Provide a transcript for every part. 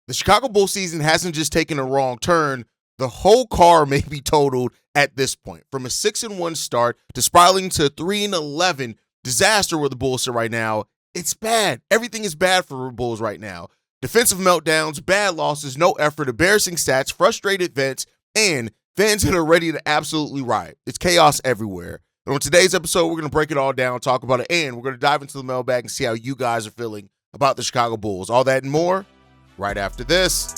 The Chicago Bulls season hasn't just taken a wrong turn. The whole car may be totaled at this point. From a 6-1 start to spiraling to 3-11 disaster where the Bulls are right now. It's bad. Everything is bad for the Bulls right now. Defensive meltdowns, bad losses, no effort, embarrassing stats, frustrated vets, and fans that are ready to absolutely riot. It's chaos everywhere. And on today's episode, we're going to break it all down, talk about it, and we're going to dive into the mailbag and see how you guys are feeling about the Chicago Bulls. All that and more right after this.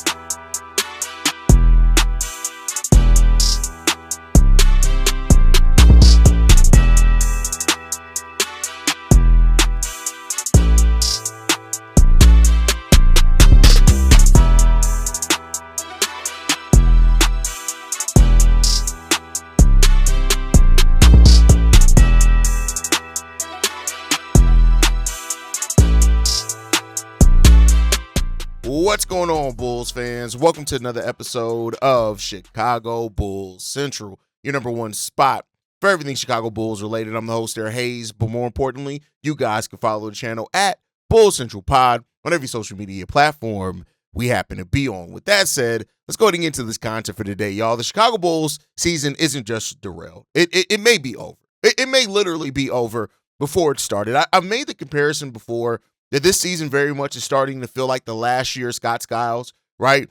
What's going on, Bulls fans? Welcome to another episode of Chicago Bulls Central, your number one spot for everything Chicago Bulls related. I'm the host there, Hayes, but more importantly, you guys can follow the channel at Bulls Central Pod on every social media platform we happen to be on. With that said, let's go ahead and get into this content for today, y'all. The Chicago Bulls season isn't just derailed. It may be over. It may literally be over before it started. I've made the comparison before that this season very much is starting to feel like the last year Scott Skiles, right?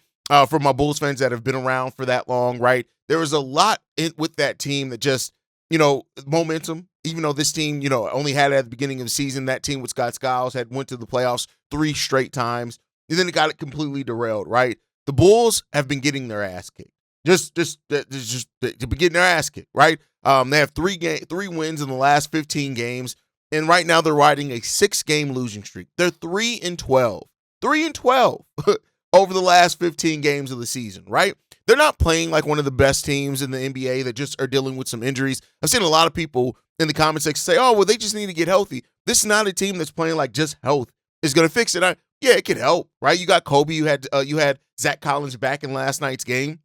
For my Bulls fans that have been around for that long, right? There was a lot with that team that just, momentum, even though this team, only had it at the beginning of the season, that team with Scott Skiles had went to the playoffs 3 straight times, and then it got it completely derailed, right? The Bulls have been getting their ass kicked. Just to be getting their ass kicked, right? They have 3 wins in the last 15 games. And right now they're riding a 6-game losing streak. They're 3-12. 3-12 over the last 15 games of the season, right? They're not playing like one of the best teams in the NBA that just are dealing with some injuries. I've seen a lot of people in the comment section say, oh, well, they just need to get healthy. This is not a team that's playing like just health is going to fix it. Yeah, it could help, right? You got Kobe. You had Zach Collins back in last night's game.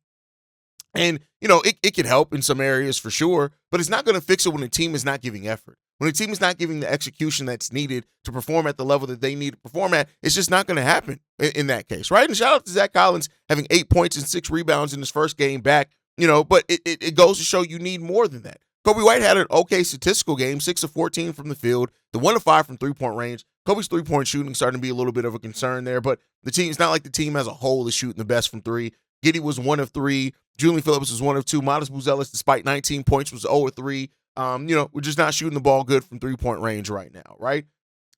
And, it could help in some areas for sure, but it's not going to fix it when the team is not giving effort. When a team is not giving the execution that's needed to perform at the level that they need to perform at, it's just not going to happen in that case, right? And shout out to Zach Collins having 8 points and 6 rebounds in his first game back, but it goes to show you need more than that. Kobe White had an okay statistical game, 6 of 14 from the field, the 1 of 5 from three-point range. Kobe's three-point shooting starting to be a little bit of a concern there, but the team, it's not like the team as a whole is shooting the best from 3. Giddey was 1 of 3. Julian Phillips was 1 of 2. Modest Buzelis, despite 19 points, was 0 of 3. We're just not shooting the ball good from 3-point range right now, right?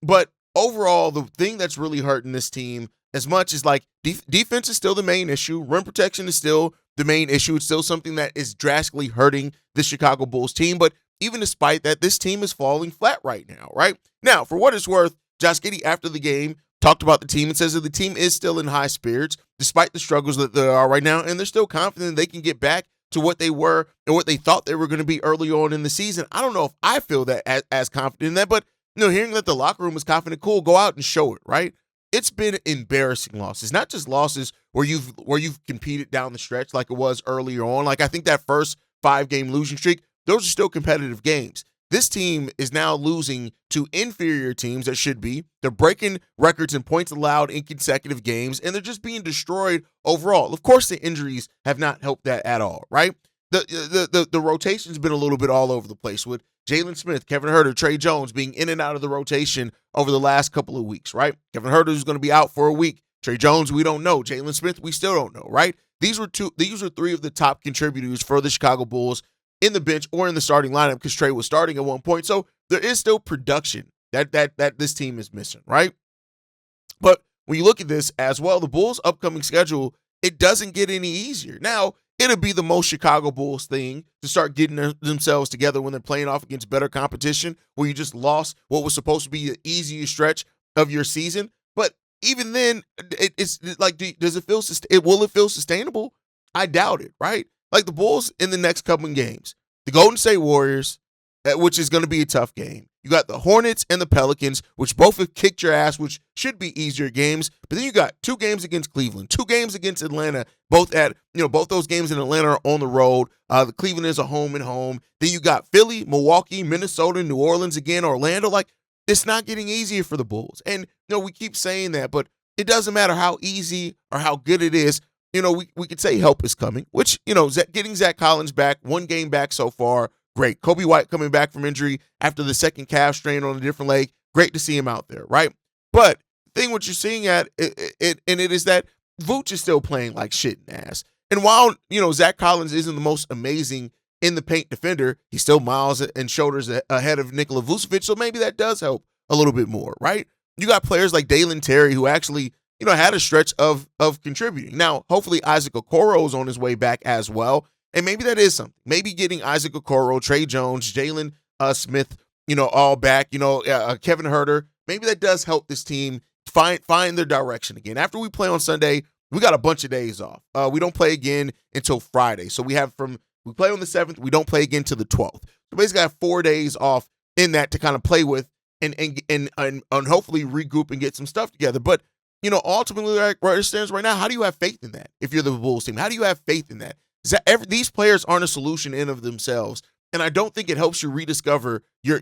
But overall, the thing that's really hurting this team, as much as like defense is still the main issue, rim protection is still the main issue. It's still something that is drastically hurting the Chicago Bulls team. But even despite that, this team is falling flat right now, right? Now, for what it's worth, Josh Giddey, after the game, talked about the team and says that the team is still in high spirits, despite the struggles that there are right now, and they're still confident they can get back to what they were and what they thought they were going to be early on in the season. I don't know if I feel that as confident in that, but hearing that the locker room is confident, cool, go out and show it, right? It's been embarrassing losses, not just losses where you've competed down the stretch like it was earlier on. Like I think that first 5-game losing streak, those are still competitive games. This team is now losing to inferior teams that should be. They're breaking records in points allowed in consecutive games, and they're just being destroyed overall. Of course, the injuries have not helped that at all, right? The rotation's been a little bit all over the place with Jalen Smith, Kevin Huerter, Trey Jones being in and out of the rotation over the last couple of weeks, right? Kevin Huerter is going to be out for a week. Trey Jones, we don't know. Jalen Smith, we still don't know, right? These are 3 of the top contributors for the Chicago Bulls in the bench or in the starting lineup because Trey was starting at one point. So there is still production that this team is missing, right? But when you look at this as well, the Bulls' upcoming schedule, it doesn't get any easier. Now, it'll be the most Chicago Bulls thing to start getting themselves together when they're playing off against better competition, where you just lost what was supposed to be the easiest stretch of your season. But even then, it's like, will it feel sustainable? I doubt it, right? Like the Bulls in the next couple of games, the Golden State Warriors, which is going to be a tough game. You got the Hornets and the Pelicans, which both have kicked your ass, which should be easier games. But then you got 2 games against Cleveland, 2 games against Atlanta, both those games in Atlanta are on the road. The Cleveland is a home and home. Then you got Philly, Milwaukee, Minnesota, New Orleans again, Orlando. Like, it's not getting easier for the Bulls. And, we keep saying that, but it doesn't matter how easy or how good it is. We could say help is coming, which, getting Zach Collins back, 1 game back so far, great. Kobe White coming back from injury after the second calf strain on a different leg, great to see him out there, right? But the thing what you're seeing at it is that Vooch is still playing like shit and ass. And while, Zach Collins isn't the most amazing in the paint defender, he's still miles and shoulders ahead of Nikola Vucevic, so maybe that does help a little bit more, right? You got players like Dalen Terry who actually, had a stretch of contributing. Now, hopefully Isaac Okoro is on his way back as well, and maybe that is something. Maybe getting Isaac Okoro, Trey Jones, Jalen Smith, all back, Kevin Huerter, maybe that does help this team find their direction again. After we play on Sunday, we got a bunch of days off. We don't play again until Friday. So we play on the 7th, we don't play again till the 12th. So basically I have 4 days off in that to kind of play with and hopefully regroup and get some stuff together. But, ultimately, where it stands right now, how do you have faith in that if you're the Bulls team? How do you have faith in that? These players aren't a solution in of themselves, and I don't think it helps you rediscover your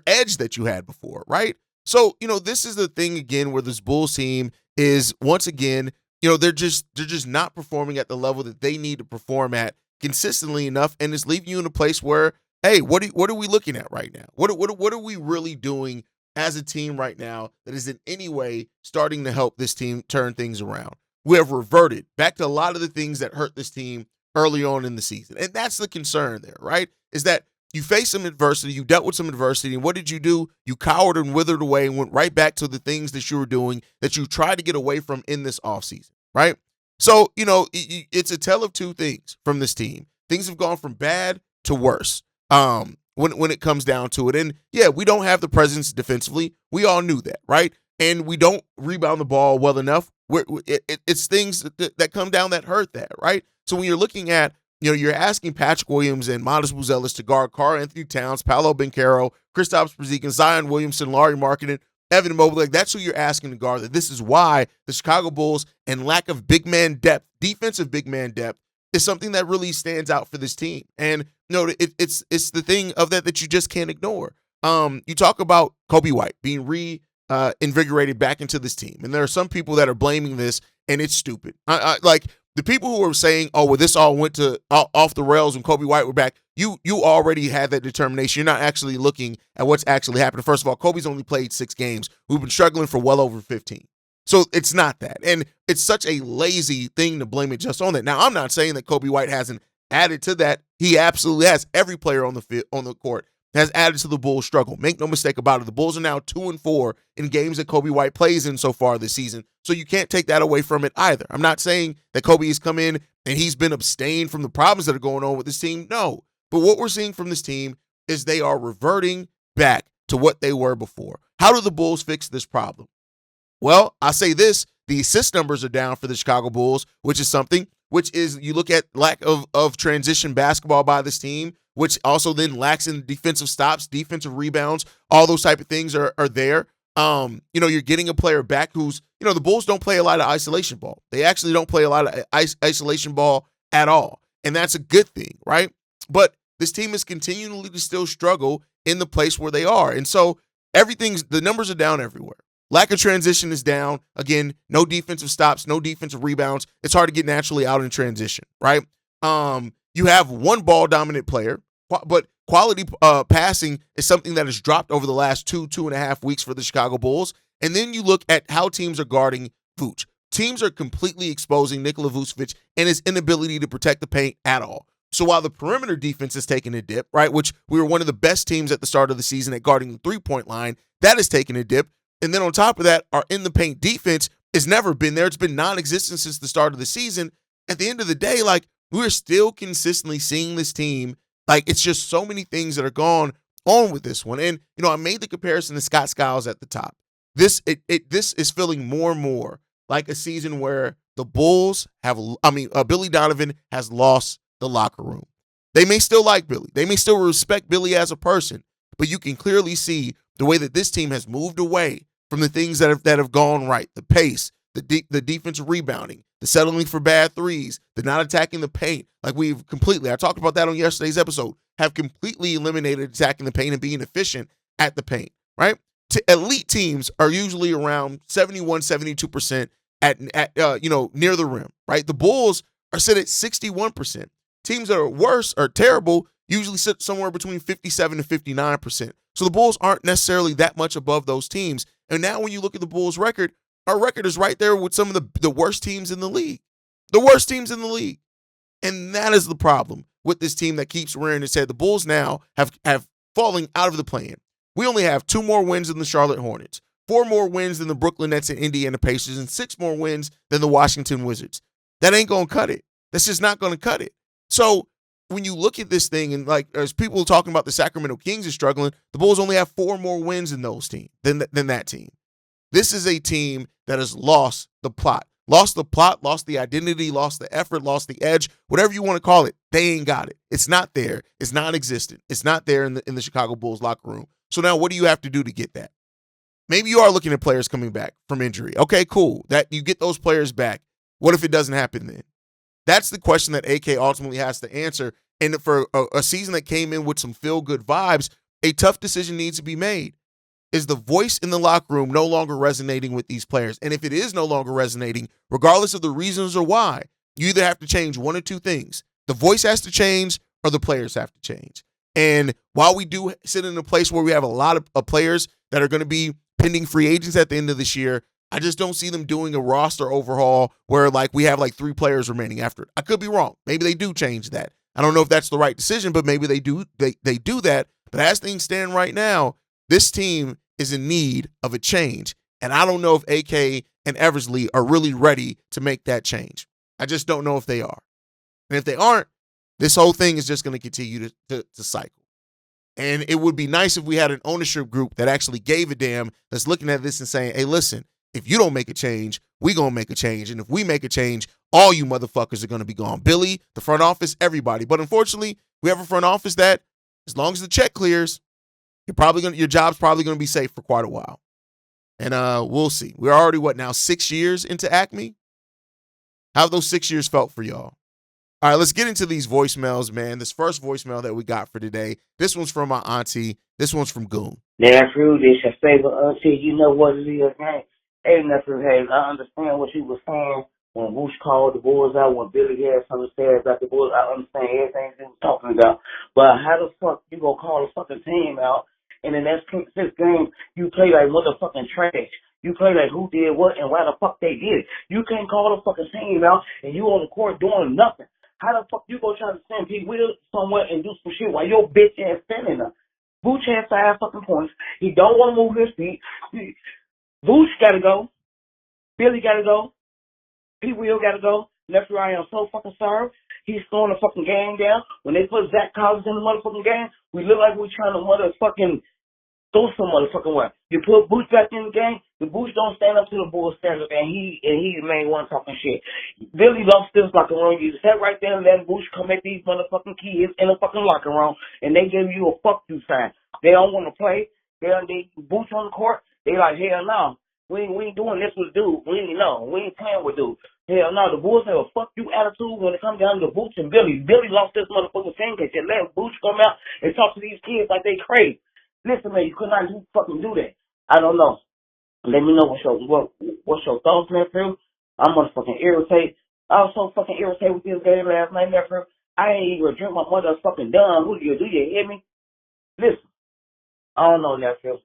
edge that you had before, right? So, this is the thing again where this Bulls team is once again, they're just not performing at the level that they need to perform at consistently enough, and it's leaving you in a place where, hey, what are we looking at right now? What are we really doing as a team right now that is in any way starting to help this team turn things around? We have reverted back to a lot of the things that hurt this team early on in the season, and that's the concern there, right? Is that you faced some adversity, you dealt with some adversity, and what did you do? You cowered and withered away and went right back to the things that you were doing that you tried to get away from in this offseason, right? So, it's a tale of two things from this team. Things have gone from bad to worse when it comes down to it. And, yeah, we don't have the presence defensively. We all knew that, right? And we don't rebound the ball well enough. It's things that come down that hurt that, right? So when you're looking at, you're asking Patrick Williams and Modest Buzelis to guard Karl-Anthony Towns, Paolo Banchero, Kristaps Porzingis, Zion Williamson, Lauri Markkanen, Evan Mobley. That's who you're asking to guard. This is why the Chicago Bulls and lack of big man depth, defensive big man depth, is something that really stands out for this team. And it's the thing of that you just can't ignore. You talk about Kobe White being invigorated back into this team, and there are some people that are blaming this, and it's stupid. Like the people who are saying, "Oh, well, this all went off the rails when Kobe White were back." You already had that determination. You're not actually looking at what's actually happened. First of all, Kobe's only played 6 games. We've been struggling for well over 15. So it's not that. And it's such a lazy thing to blame it just on that. Now, I'm not saying that Kobe White hasn't added to that. He absolutely has. Every player on the court has added to the Bulls' struggle. Make no mistake about it. The Bulls are now 2-4 in games that Kobe White plays in so far this season. So you can't take that away from it either. I'm not saying that Kobe has come in and he's been abstained from the problems that are going on with this team. No. But what we're seeing from this team is they are reverting back to what they were before. How do the Bulls fix this problem? Well, I say this, the assist numbers are down for the Chicago Bulls, which is you look at lack of transition basketball by this team, which also then lacks in defensive stops, defensive rebounds, all those type of things are there. You're getting a player back who's, the Bulls don't play a lot of isolation ball. They actually don't play a lot of isolation ball at all. And that's a good thing, right? But this team is continually to still struggle in the place where they are. And so the numbers are down everywhere. Lack of transition is down. Again, no defensive stops, no defensive rebounds. It's hard to get naturally out in transition, right? You have one ball-dominant player, but quality passing is something that has dropped over the last 2.5 weeks for the Chicago Bulls. And then you look at how teams are guarding Vooch. Teams are completely exposing Nikola Vucevic and his inability to protect the paint at all. So while the perimeter defense is taking a dip, right, which we were one of the best teams at the start of the season at guarding the three-point line, that is taking a dip. And then on top of that, our in-the-paint defense has never been there. It's been non-existent since the start of the season. At the end of the day, we're still consistently seeing this team. It's just so many things that are going on with this one. And, I made the comparison to Scott Skiles at the top. This is feeling more and more like a season where the Bulls Billy Donovan has lost the locker room. They may still like Billy. They may still respect Billy as a person, but you can clearly see the way that this team has moved away from the things that have gone right, the pace, the defensive rebounding, the settling for bad threes, the not attacking the paint. I talked about that on yesterday's episode, have completely eliminated attacking the paint and being efficient at the paint, right? elite teams are usually around 71, 72% at near the rim, right? The Bulls are set at 61%. Teams that are worse or terrible usually sit somewhere between 57 and 59%. So the Bulls aren't necessarily that much above those teams. And now when you look at the Bulls' record, our record is right there with some of the worst teams in the league. The worst teams in the league. And that is the problem with this team that keeps rearing its head. The Bulls now have falling out of the play-in. We only have 2 more wins than the Charlotte Hornets, 4 more wins than the Brooklyn Nets and Indiana Pacers, and 6 more wins than the Washington Wizards. That ain't going to cut it. That's just not going to cut it. So when you look at this thing, and like as people talking about the Sacramento Kings are struggling, the Bulls only have 4 more wins than those teams, than that team. This is a team that has lost the plot. Lost the identity, lost the effort, lost the edge, whatever you want to call it. They ain't got it. It's not there. It's non-existent. It's not there in the Chicago Bulls locker room. So now what do you have to do to get that? Maybe you are looking at players coming back from injury. Okay, cool. That you get those players back. What if it doesn't happen then? That's the question that AK ultimately has to answer. And for a season that came in with some feel-good vibes, a tough decision needs to be made. Is the voice in the locker room no longer resonating with these players? And if it is no longer resonating, regardless of the reasons or why, you either have to change one or two things. The voice has to change or the players have to change. And while we do sit in a place where we have a lot of players that are going to be pending free agents at the end of this year, I just don't see them doing a roster overhaul where like we have like 3 players remaining after it. I could be wrong. Maybe they do change that. I don't know if that's the right decision, but maybe they do that. But as things stand right now, this team is in need of a change. And I don't know if AK and Eversley are really ready to make that change. I just don't know if they are. And if they aren't, this whole thing is just going to continue to cycle. And it would be nice if we had an ownership group that actually gave a damn, that's looking at this and saying, hey, listen, if you don't make a change, we going to make a change. And if we make a change, all you motherfuckers are going to be gone. Billy, the front office, everybody. But unfortunately, we have a front office that, as long as the check clears, your job's probably going to be safe for quite a while. And we'll see. We're already, 6 years into Acme? How have those 6 years felt for y'all? All right, let's get into these voicemails, man. This first voicemail that we got for today, this one's from my auntie. This one's from Goon. Nephew, this your favorite auntie. You know what it is, man. Hey, nephew, hey, I understand what you were saying when Woosh called the Bulls out, when Billy had something to say about the Bulls. I understand everything he was talking about. But how the fuck you gonna call a fucking team out, and in that 6 game, you play like motherfucking trash? You play like who did what and why the fuck they did it. You can't call the fucking team out, and you on the court doing nothing. How the fuck you gonna try to send Pete Will somewhere and do some shit while your bitch ass standing there? Vooch has 5 fucking points. He don't want to move his feet. Vooch gotta go. Billy gotta go. Pete Will gotta go. Nephew, I am so fucking sorry. He's throwing the fucking game down. When they put Zach Collins in the motherfucking game, we look like we're trying to motherfucking throw some motherfucking way. You put Vooch back in the game, the Vooch don't stand up to the Bulls standard, and he's the main one talking shit. Billy lost this locker room. You sat right there and let Vooch come at these motherfucking kids in the fucking locker room, and they give you a fuck you sign. They don't want to play. They Vooch on the court. They like, hell no. We ain't doing this with dude. We ain't playing with dude. Hell no. The Bulls have a fuck you attitude when it comes down to Vooch and Billy. Billy lost this motherfucking thing because you let Vooch come out and talk to these kids like they crazy. Listen, man, you could not fucking do that. I don't know. Let me know what's your thoughts, nephew. I'm motherfucking irritated. I was so fucking irritated with this game last night, nephew. I ain't even drink my motherfucking dumb. Do you hear me? Listen, I don't know, nephew.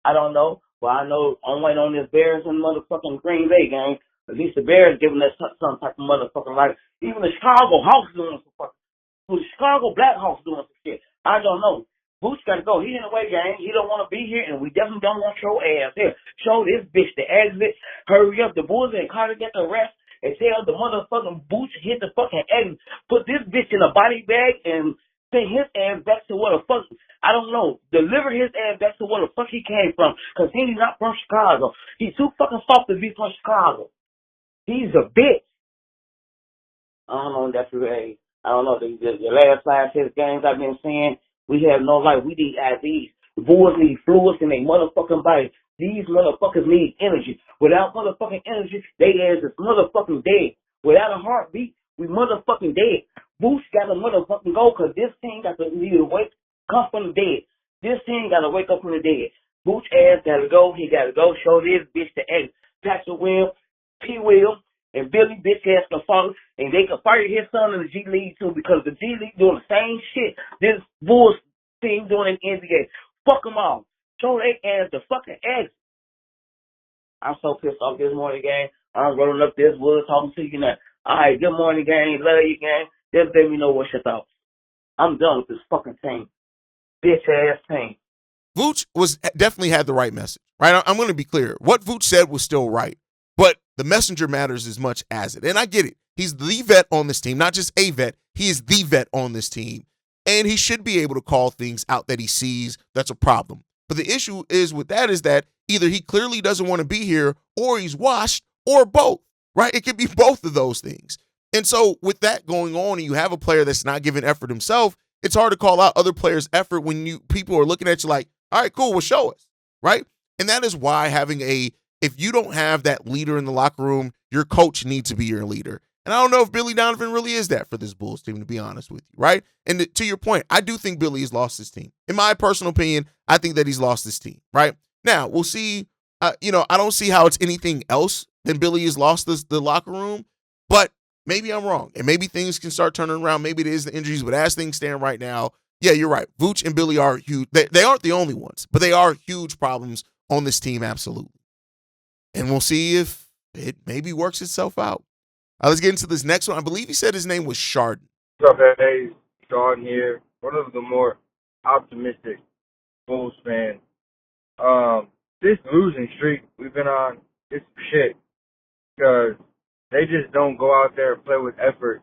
I don't know. Well, I know I'm waiting on this Bears and motherfucking Green Bay game. At least the Bears giving us some type of motherfucking life. Even the Chicago Hawks doing some fucking. The Chicago Blackhawks doing some shit. I don't know. Boots got to go. He in the way game. He don't want to be here, and we definitely don't want your ass here. Show this bitch the exit. Hurry up. The Bulls and Carter get the rest, and tell the motherfucking Boots hit the fucking exit. Put this bitch in a body bag and send his ass back to where the fuck, I don't know. Deliver his ass back to where the fuck he came from, because he's not from Chicago. He's too fucking soft to be from Chicago. He's a bitch. I don't know. That's right. I don't know. The last 5-6 games I've been seeing, we have no life. We need IVs. The Bulls need fluids in their motherfucking body. These motherfuckers need energy. Without motherfucking energy, they ass is motherfucking dead. Without a heartbeat, we motherfucking dead. Boots got to motherfucking go, because this team got to either come from the dead. This team got to wake up from the dead. Booch ass gotta go. He gotta go show this bitch to X. Patrick Will, P. Will, and Billy bitch ass can follow, and they can fire his son in the G League too, because the G League doing the same shit this Bulls team doing in the NBA. Fuck them all. Show they ass the fucking X. I'm so pissed off this morning, gang. I'm rolling up this wood talking to you now. Alright, good morning, gang. Love you, gang. Just let me know what's your thoughts. I'm done with this fucking team. Bitch ass team. Vooch definitely had the right message, right? I'm going to be clear. What Vooch said was still right, but the messenger matters as much as it. And I get it. He's the vet on this team, not just a vet. He is the vet on this team. And he should be able to call things out that he sees that's a problem. But the issue is with that is that either he clearly doesn't want to be here, or he's washed, or both, right? It could be both of those things. And so with that going on, and you have a player that's not giving effort himself, it's hard to call out other players' effort when people are looking at you like, all right, cool, well, show us, right? And that is why if you don't have that leader in the locker room, your coach needs to be your leader. And I don't know if Billy Donovan really is that for this Bulls team, to be honest with you, right? And to your point, I do think Billy has lost his team. In my personal opinion, I think that he's lost his team, right? Now, we'll see. I don't see how it's anything else than Billy has lost the locker room, but maybe I'm wrong. And maybe things can start turning around. Maybe it is the injuries, but as things stand right now, yeah, you're right. Vooch and Billy are huge. They aren't the only ones, but they are huge problems on this team, absolutely. And we'll see if it maybe works itself out. Let's get into this next one. I believe he said his name was Chardon. What's up, Hayes? Sean here. One of the more optimistic Bulls fans. This losing streak we've been on is shit, because they just don't go out there and play with effort.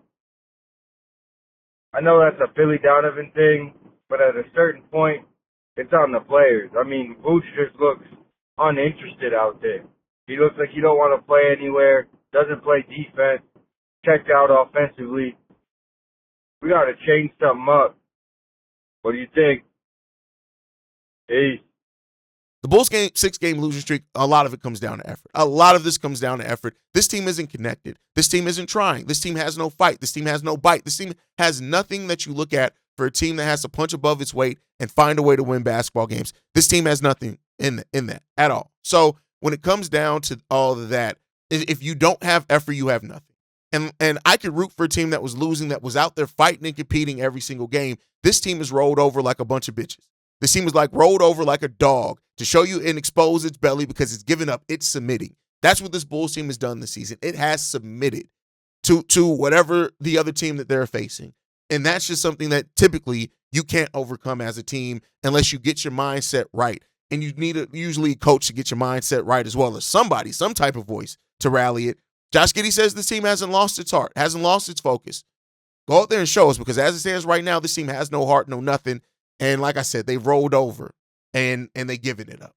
I know that's a Billy Donovan thing, but at a certain point, it's on the players. I mean, Vooch just looks uninterested out there. He looks like he don't want to play anywhere, doesn't play defense, checked out offensively. We got to change something up. What do you think? Peace. The Bulls' 6-game losing streak, a lot of it comes down to effort. A lot of this comes down to effort. This team isn't connected. This team isn't trying. This team has no fight. This team has no bite. This team has nothing that you look at for a team that has to punch above its weight and find a way to win basketball games. This team has nothing in that at all. So when it comes down to all of that, if you don't have effort, you have nothing. And I could root for a team that was losing, that was out there fighting and competing every single game. This team is rolled over like a bunch of bitches. This team is like rolled over like a dog to show you and expose its belly because it's given up. It's submitting. That's what this Bulls team has done this season. It has submitted to whatever the other team that they're facing. And that's just something that typically you can't overcome as a team unless you get your mindset right. And you need usually a coach to get your mindset right, as well as somebody, some type of voice to rally it. Josh Giddey says this team hasn't lost its heart, hasn't lost its focus. Go out there and show us, because as it stands right now, this team has no heart, no nothing. And like I said, they've rolled over and they're giving it up.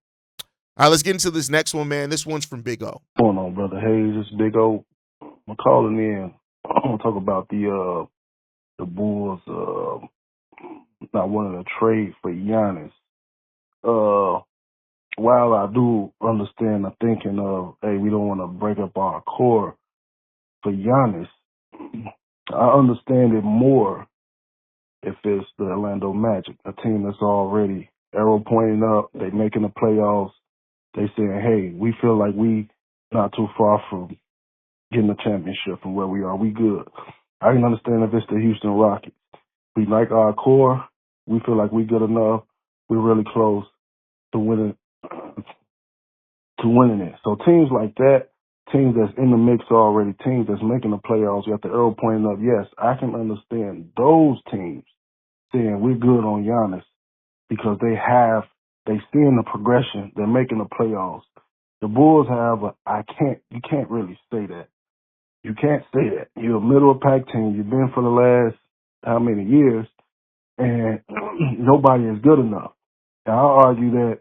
All right, let's get into this next one, man. This one's from Big O. What's going on, Brother Hayes? It's Big O. I'm calling in. I want to talk about the Bulls not wanting to trade for Giannis. While I do understand the thinking of, hey, we don't want to break up our core for Giannis, I understand it more if it's the Orlando Magic, a team that's already arrow pointing up, they making the playoffs, they saying, hey, we feel like we not too far from getting a championship from where we are. We good. I can understand if it's the Houston Rockets. We like our core. We feel like we good enough. We're really close to winning it. So teams like that, teams that's in the mix already, teams that's making the playoffs, you have the arrow pointing up. Yes, I can understand those teams saying we're good on Giannis because they seeing the progression. They're making the playoffs. The Bulls have you can't really say that. You can't say that. You're a middle of pack team. You've been for the last how many years, and nobody is good enough. And I'll argue that,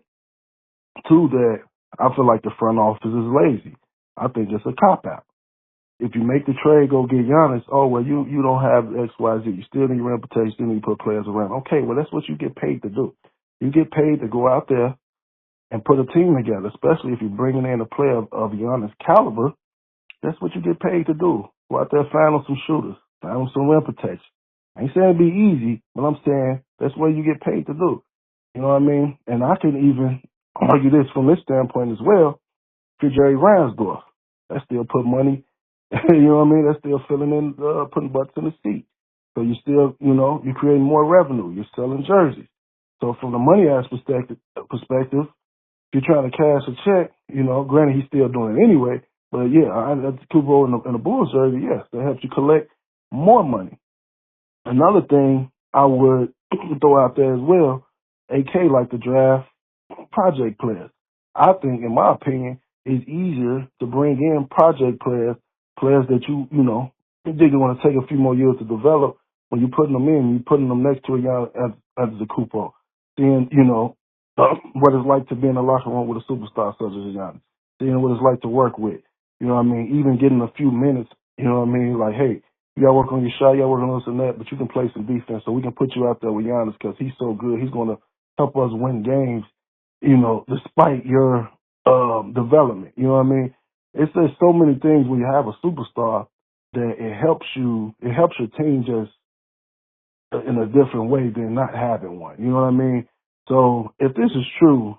too, that I feel like the front office is lazy. I think it's a cop-out. If you make the trade, go get Giannis, oh, well, you don't have X, Y, Z. You still need rim protection, you still need to put players around. Okay, well, that's what you get paid to do. You get paid to go out there and put a team together, especially if you're bringing in a player of Giannis' caliber. That's what you get paid to do. Go out there, find them some shooters, find them some rim protection. I ain't saying it'd be easy, but I'm saying that's what you get paid to do. You know what I mean? And I can even I'll argue this from this standpoint as well. For Jerry Ransdorf, that still put money, you know what I mean? That's still filling in, putting butts in the seat. So you still, you're creating more revenue. You're selling jerseys. So from the money ass perspective, if you're trying to cash a check, granted he's still doing it anyway, but yeah, that's Kubo in the Bulls jersey, yes, that helps you collect more money. Another thing I would throw out there as well, AK like to draft project players. I think, in my opinion, it's easier to bring in project players that you think you want to take a few more years to develop. When you're putting them in, you're putting them next to a young as a Kupo. Seeing, what it's like to be in the locker room with a superstar such as Giannis. Seeing what it's like to work with. You know what I mean? Even getting a few minutes, you know what I mean? Like, hey, you got to work on your shot, you got to work on this and that, but you can play some defense, so we can put you out there with Giannis because he's so good. He's going to help us win games, despite your development. You know what I mean? It's there's so many things when you have a superstar that it helps your team just in a different way than not having one. You know what I mean? So if this is true,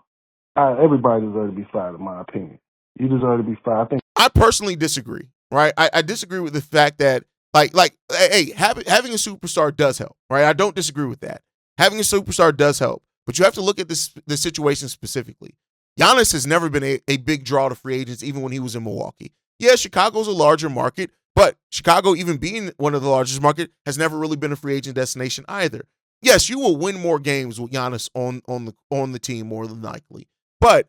everybody deserves to be fired, in my opinion. You deserve to be fired. I personally disagree, right? I disagree with the fact that, hey, having a superstar does help, right? I don't disagree with that. Having a superstar does help, but you have to look at the situation specifically. Giannis has never been a big draw to free agents, even when he was in Milwaukee. Yeah, Chicago's a larger market, but Chicago, even being one of the largest market, has never really been a free agent destination either. Yes, you will win more games with Giannis on the team more than likely, but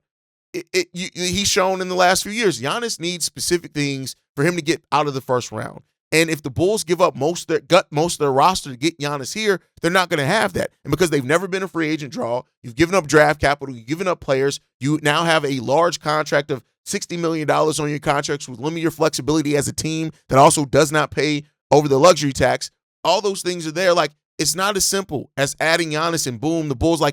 he's shown in the last few years, Giannis needs specific things for him to get out of the first round. And if the Bulls give up most of their roster to get Giannis here, they're not going to have that. And because they've never been a free agent draw, you've given up draft capital, you've given up players, you now have a large contract of $60 million on your contracts with limited your flexibility as a team that also does not pay over the luxury tax. All those things are there. Like, it's not as simple as adding Giannis and boom, the Bulls,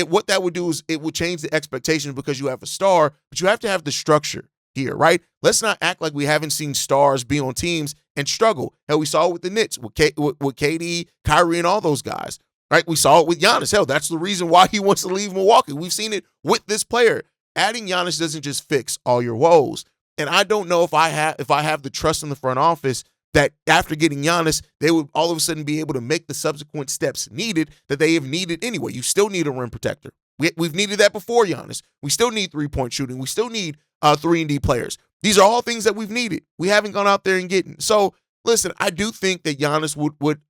what that would do is it would change the expectations because you have a star, but you have to have the structure here, right? Let's not act like we haven't seen stars be on teams and struggle. Hell, we saw it with the Knicks, with KD, Kyrie, and all those guys, right? We saw it with Giannis. Hell, that's the reason why he wants to leave Milwaukee. We've seen it with this player. Adding Giannis doesn't just fix all your woes. And I don't know if I have the trust in the front office that after getting Giannis, they would all of a sudden be able to make the subsequent steps needed that they have needed anyway. You still need a rim protector. We've needed that before Giannis. We still need three-point shooting. We still need 3-and-D players. These are all things that we've needed. We haven't gone out there and getting. So, listen, I do think that Giannis would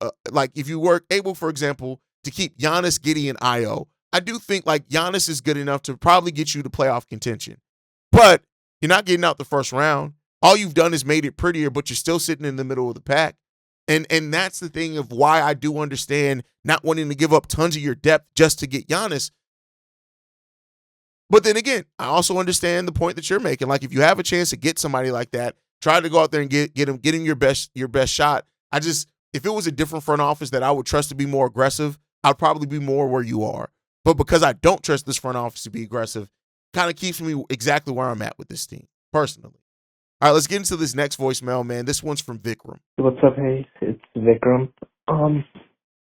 if you were able, for example, to keep Giannis, Giddey, and Io, I do think Giannis is good enough to probably get you to playoff contention. But you're not getting out the first round. All you've done is made it prettier, but you're still sitting in the middle of the pack. And that's the thing of why I do understand not wanting to give up tons of your depth just to get Giannis. But then again, I also understand the point that you're making. Like, if you have a chance to get somebody like that, try to go out there and get him your best shot. If it was a different front office that I would trust to be more aggressive, I'd probably be more where you are. But because I don't trust this front office to be aggressive, kind of keeps me exactly where I'm at with this team, personally. All right, let's get into this next voicemail, man. This one's from Vikram. What's up, Hayes? It's Vikram. I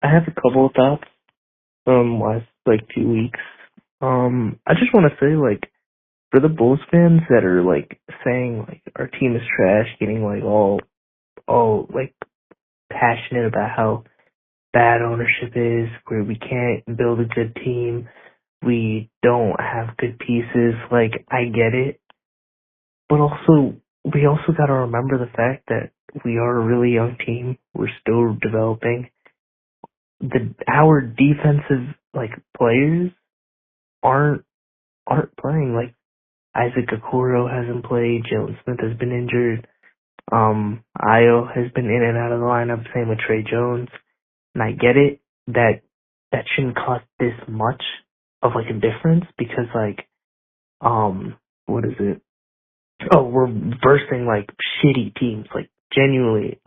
have a couple of thoughts from last 2 weeks. I just want to say, for the Bulls fans that are saying our team is trash, getting all passionate about how bad ownership is, where we can't build a good team, we don't have good pieces. I get it, but we also got to remember the fact that we are a really young team. We're still developing. Our defensive players aren't playing. Isaac Okoro hasn't played. Jalen Smith has been injured. Io has been in and out of the lineup. Same with Trey Jones. And I get it that shouldn't cost this much of a difference because what is it? Oh, we're versing shitty teams. Genuinely,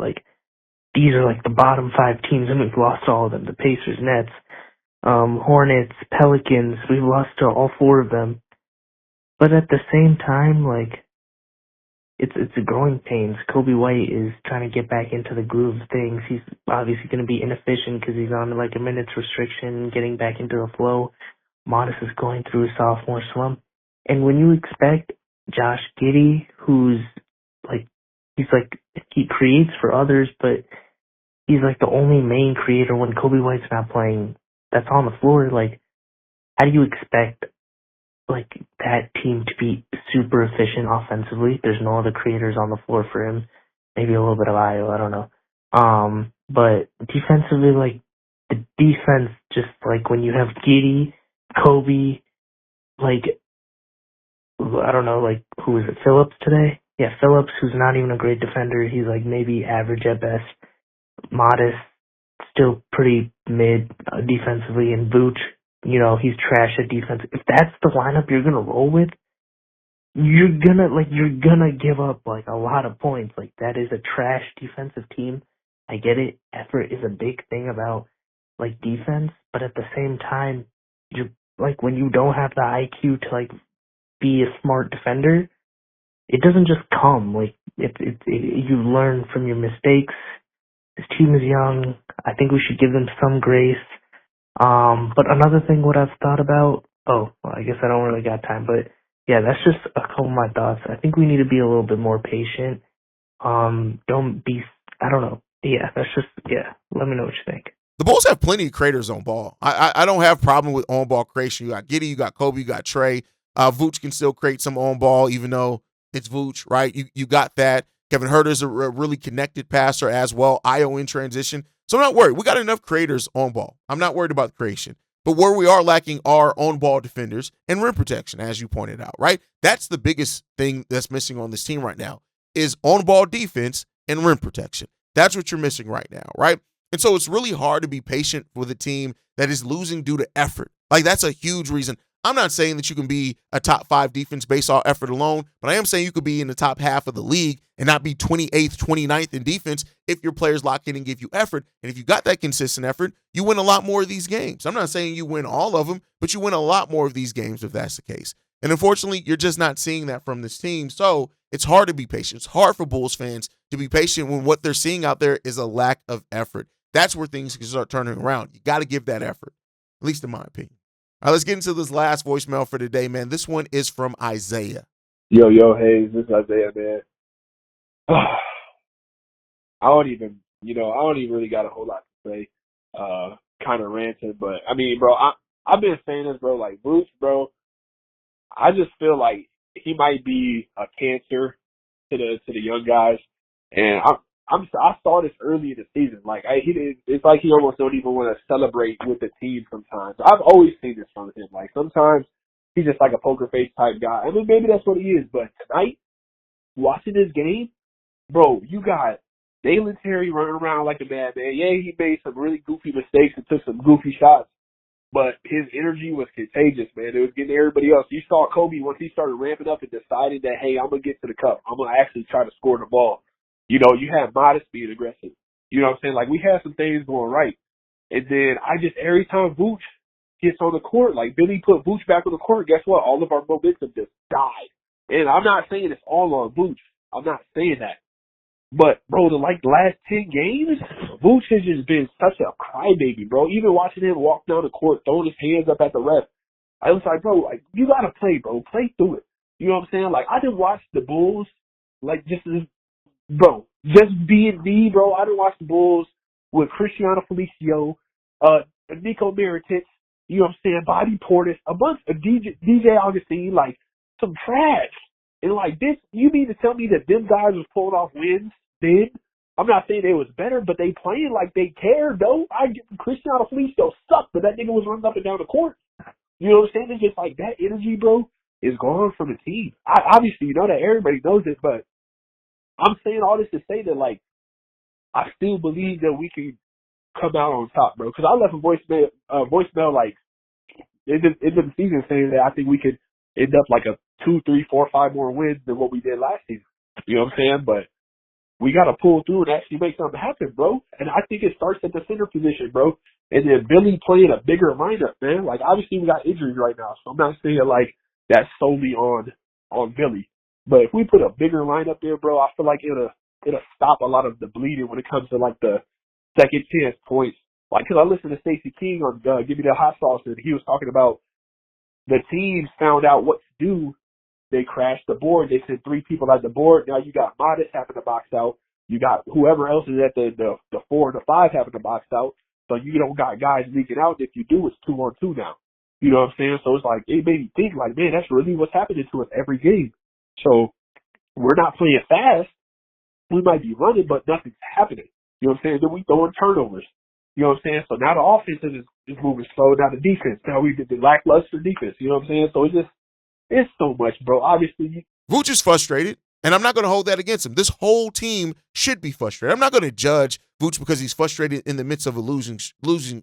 these are the bottom 5 teams, and we've lost all of them. The Pacers, Nets, Hornets, Pelicans. We've lost to all 4 of them. But at the same time, it's a growing pains. Kobe White is trying to get back into the groove of things. He's obviously going to be inefficient because he's on a minutes restriction, getting back into the flow. Modest is going through a sophomore slump. And when you expect Josh Giddey, who's like, he creates for others, but he's like the only main creator when Kobe White's not playing that's on the floor. Like, how do you expect like that team to be super efficient offensively? There's no other creators on the floor for him. Maybe a little bit of Io, I don't know. But defensively, like the defense, just like when you have Giddey, Kobe, like I don't know, like who is it, Phillips today? Yeah, Phillips, who's not even a great defender. He's like maybe average at best. Modest, still pretty mid defensively, and Vooch, he's trash at defense. If that's the lineup you're gonna roll with, you're gonna give up like a lot of points. Like that is a trash defensive team. I get it. Effort is a big thing about like defense, but at the same time, you're like when you don't have the IQ to like be a smart defender, it doesn't just come. Like you learn from your mistakes. This team is young. I think we should give them some grace. But another thing, what I've thought about, well, I guess I don't really got time, but yeah, that's just a couple of my thoughts. I think we need to be a little bit more patient. Don't be, I don't know. Yeah, let me know what you think. The Bulls have plenty of creators on ball. I don't have problem with on-ball creation. You got Giddey, you got Kobe, you got Trey. Vooch can still create some on-ball, even though it's Vooch, right? You got that. Kevin Huerter's a really connected passer as well. Io in transition. So I'm not worried. We got enough creators on ball. I'm not worried about the creation. But where we are lacking are on-ball defenders and rim protection, as you pointed out, right? That's the biggest thing that's missing on this team right now is on-ball defense and rim protection. That's what you're missing right now, right? And so it's really hard to be patient with a team that is losing due to effort. Like, that's a huge reason. I'm not saying that you can be a top 5 defense based on effort alone, but I am saying you could be in the top half of the league and not be 28th, 29th in defense if your players lock in and give you effort. And if you got that consistent effort, you win a lot more of these games. I'm not saying you win all of them, but you win a lot more of these games if that's the case. And unfortunately, you're just not seeing that from this team. So it's hard to be patient. It's hard for Bulls fans to be patient when what they're seeing out there is a lack of effort. That's where things can start turning around. You got to give that effort, at least in my opinion. All right, let's get into this last voicemail for today, man. This one is from Isaiah. Yo, Hayes, this is Isaiah, man. I don't even really got a whole lot to say. Kind of ranting, but I mean, bro, I've been saying this, bro. Like Bruce, bro, I just feel like he might be a cancer to the young guys, and I saw this early in the season. Like it's like he almost don't even want to celebrate with the team sometimes. I've always seen this from him. Like sometimes he's just like a poker face type guy. I mean, maybe that's what he is. But tonight, watching this game, bro, you got Dalen Terry running around like a madman. Yeah, he made some really goofy mistakes and took some goofy shots, but his energy was contagious, man. It was getting everybody else. You saw Kobe once he started ramping up and decided that, hey, I'm gonna get to the cup. I'm gonna actually try to score the ball. You know, you had Modest being aggressive. You know what I'm saying? Like, we had some things going right. And then every time Vooch gets on the court, like Billy put Vooch back on the court, guess what? All of our momentum just died. And I'm not saying it's all on Vooch. I'm not saying that. But, bro, the last 10 games, Vooch has just been such a crybaby, bro. Even watching him walk down the court, throwing his hands up at the ref, I was like, bro, like, you gotta play, bro. Play through it. You know what I'm saying? Like, I didn't watch the Bulls, like, bro, just being me, bro. I didn't watch the Bulls with Cristiano Felicio, Nico Mirotic, you know what I'm saying, Bobby Portis, a bunch of DJ Augustine, like, some trash. And, like, this, you mean to tell me that them guys was pulling off wins then? I'm not saying they was better, but they playing like they cared, though. Cristiano Felicio sucked, but that nigga was running up and down the court. You know what I'm saying? It's just like that energy, bro, is gone from the team. Obviously, you know that everybody knows this, but I'm saying all this to say that, like, I still believe that we can come out on top, bro. Because I left a voicemail like, in the season saying that I think we could end up like a 2, 3, 4, 5 more wins than what we did last season. You know what I'm saying? But we got to pull through and actually make something happen, bro. And I think it starts at the center position, bro. And then Billy playing a bigger lineup, man. Like, obviously we got injuries right now, so I'm not saying like that's solely on Billy. But if we put a bigger lineup there, bro, I feel like it'll stop a lot of the bleeding when it comes to like the second chance points. Like, cause I listened to Stacey King on Give Me the Hot Sauce, and he was talking about the teams found out what to do. They crashed the board. They sent 3 people at the board. Now you got Modest having to box out. You got whoever else is at the 4 and the 5 having to box out. So you don't got guys leaking out. If you do, it's 2-on-2 now. You know what I'm saying? So it's like, it made me think like, man, that's really what's happening to us every game. So we're not playing fast. We might be running, but nothing's happening. You know what I'm saying? Then we throwing turnovers. You know what I'm saying? So now the offense is moving slow. Now the defense. Now we did the lackluster defense. You know what I'm saying? So it's so much, bro. Obviously. Vooch is frustrated, and I'm not going to hold that against him. This whole team should be frustrated. I'm not going to judge Vooch because he's frustrated in the midst of a losing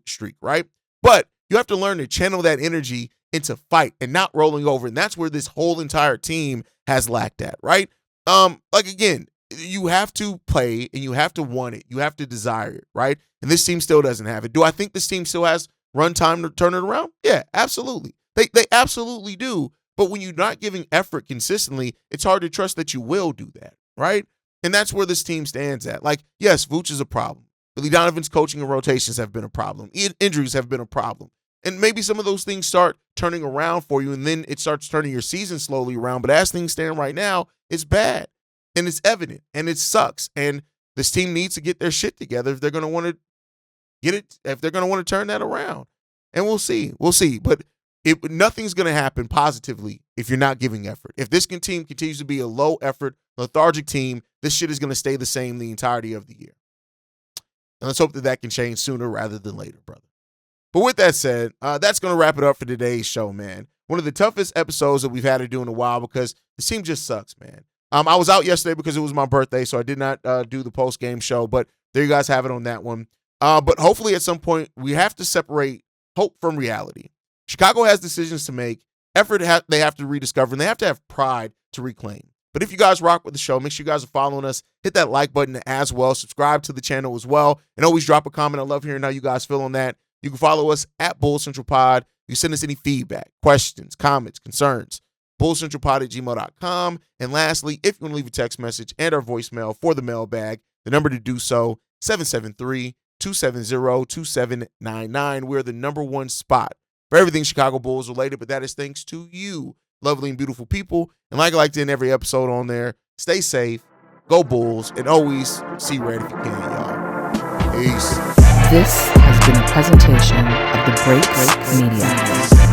streak, right? But you have to learn to channel that energy into fight and not rolling over, and that's where this whole entire team has lacked at, right? Like, again, you have to play and you have to want it. You have to desire it, right? And this team still doesn't have it. Do I think this team still has run time to turn it around? Yeah, absolutely. They absolutely do. But when you're not giving effort consistently, it's hard to trust that you will do that, right? And that's where this team stands at. Like, yes, Vooch is a problem. Billy Donovan's coaching and rotations have been a problem. Injuries have been a problem. And maybe some of those things start turning around for you, and then it starts turning your season slowly around. But as things stand right now, it's bad. And it's evident. And it sucks. And this team needs to get their shit together if they're going to want to get it, if they're going to want to turn that around. And we'll see. We'll see. But nothing's going to happen positively if you're not giving effort. If this team continues to be a low-effort, lethargic team, this shit is going to stay the same the entirety of the year. And let's hope that can change sooner rather than later, brother. But with that said, that's going to wrap it up for today's show, man. One of the toughest episodes that we've had to do in a while because this team just sucks, man. I was out yesterday because it was my birthday, so I did not do the post-game show, but there you guys have it on that one. But hopefully at some point we have to separate hope from reality. Chicago has decisions to make, effort they have to rediscover, and they have to have pride to reclaim. But if you guys rock with the show, make sure you guys are following us. Hit that like button as well. Subscribe to the channel as well. And always drop a comment. I love hearing how you guys feel on that. You can follow us at Bulls Central Pod. You send us any feedback, questions, comments, concerns. bullcentralpod@gmail.com. And lastly, if you want to leave a text message and our voicemail for the mailbag, the number to do so, 773-270-2799. We're the #1 spot for everything Chicago Bulls related, but that is thanks to you, lovely and beautiful people. And like I like to end every episode on there, stay safe, go Bulls, and always see red if you can, y'all. Peace. This has been a presentation of the Break Media.